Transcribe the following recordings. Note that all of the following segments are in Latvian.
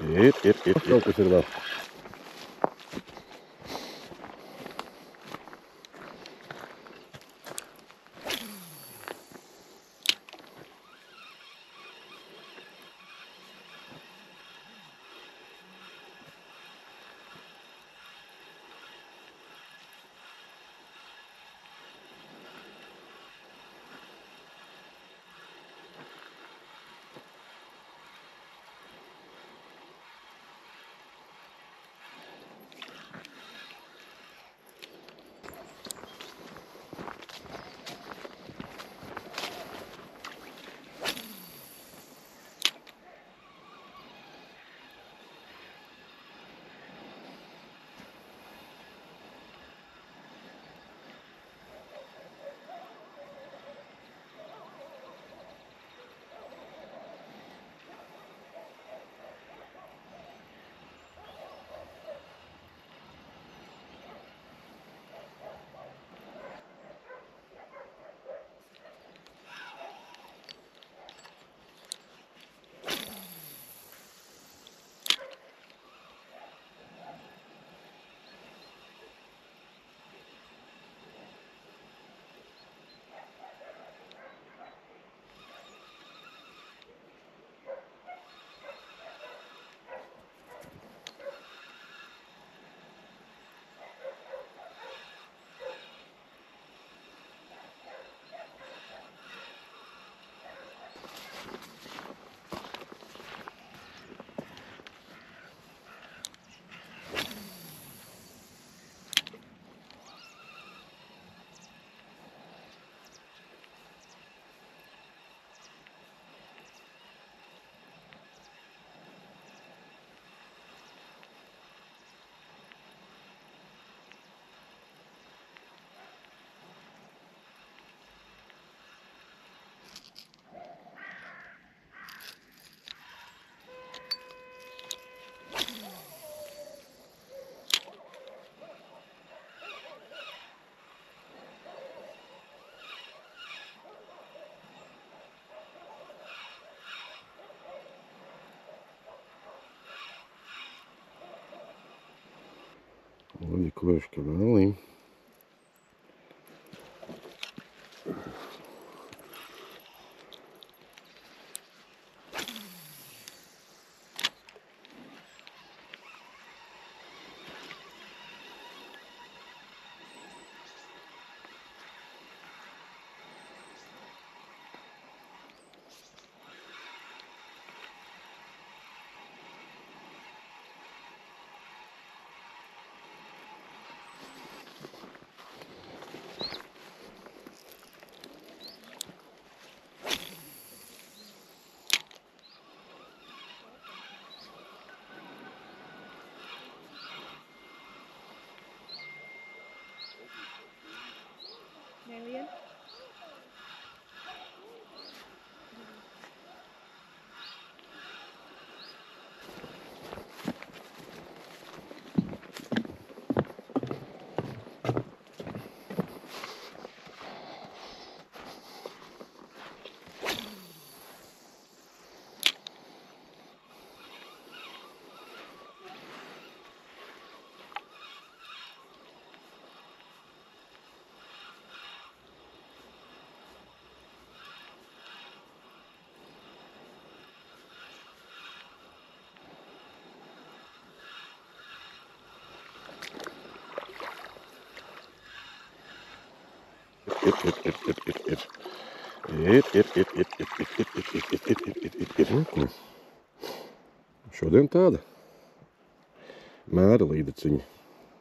Ir. Kaut kas ir vēl. Ой, кошка, малый. Marian? Ir. Šodien tāda mēra līdeciņa.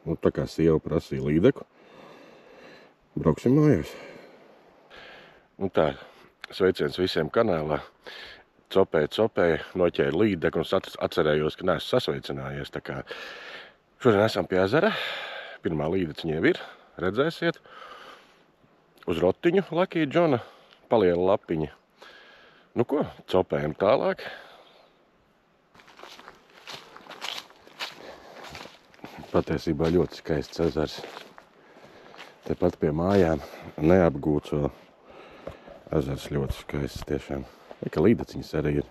Un tā kā sieva prasīja līdeku, brauksim mājās. Un tā, sveiciens visiem kanālā. Copēju, noķēru līdeku un atcerējos, ka neesmu sasveicinājies. Tā kā šodien esam pie ezera. Pirmā līdeciņa jau ir, redzēsiet. Uz rotiņu Lucky Džona paliela lapiņa. Nu ko, copējam tālāk. Patiesībā ļoti skaists ezers. Tepat pie mājām neapgūts vēl. Ezers ļoti skaists tiešām. Ka līdeciņas arī ir.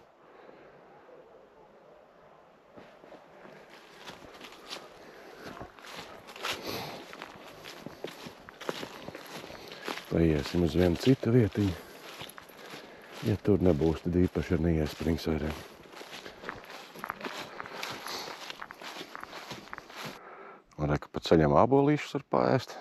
Paiesim uz vienu citu vietiņu. Ja tur nebūs, tad īpaši ar neiespringts vairāk. Un re, ka pa ceļam ābolīšus var paēst.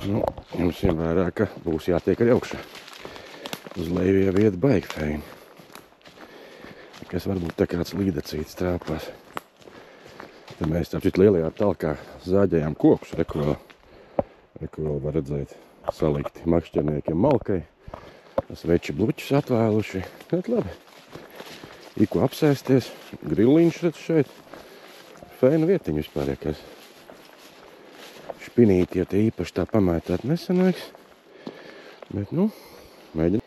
Nu, jums jāvērā, ka būs jātiek arī augšā. Uz leju jau iet baigi feini. Kas varbūt tā kāds līdecīts trāpās. Tad mēs tāpēc lielajā talkā zāģējām kokus. Reku vēl var redzēt salikti makšķerniekiem malkai. Sveči bluķus atvēluši. Bet labi. Iku apsēsties. Grilliņš redz šeit. Feina vietiņa vispār, ja kas. Špinīti, ja te īpaši tā pamētāt nesanāks. Bet, nu, mēģinām.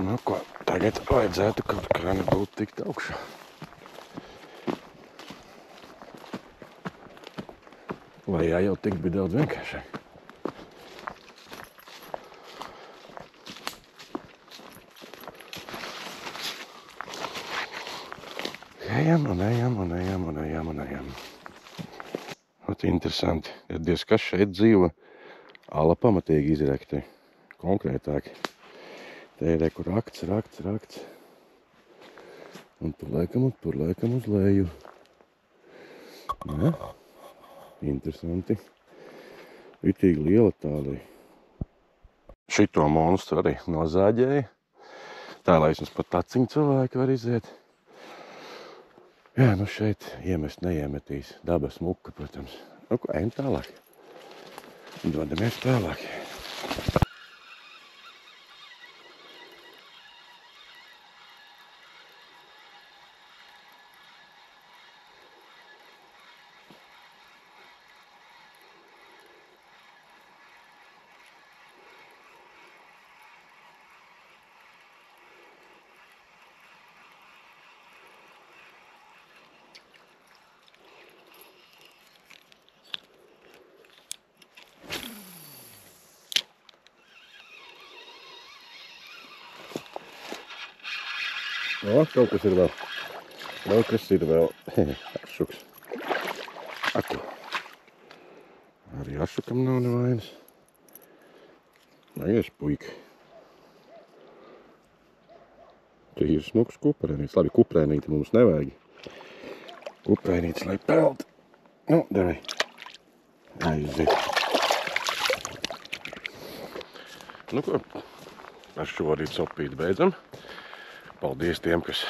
Nu ko, tagad vajadzētu kaut kā nebūt tikt augšā. Vai jau tikt bija daudz vienkāršāk. Ejam un ejam un ejam un ejam un ejam. Ot, interesanti. Diez kas šeit dzīvo. Ala pamatīgi izrekti. Konkrētāk. Te ir reku rakts. Un tur laikam uz leju. Ja? Interesanti. Ritīgi liela tālī. Šito monstru arī nozāģēja. Tā, lai vismaz pat taciņu cilvēki var iziet. Jā, nu šeit iemest neiemetīs. Daba smuka, protams. Nu ko, ejam tālāk. Dodamies tālāk. O, kaut kas ir vēl. Kaut kas ir vēl. Ašuks. Aku. Arī ašukam nav nevainas. Naies, puika. Te ir smuks kuprēnīts. Labi, kuprēnīti mums nevajag. Kuprēnītis, lai peld. Nu, devai. Aiziet. Nu ko, ar šo arī copīt beidzam. Paldies tiem, kas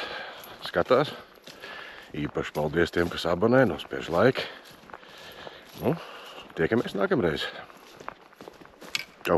skatās. Īpaši paldies tiem, kas abonē, nospiež like. Nu, tiekamies nākamreiz. Čau!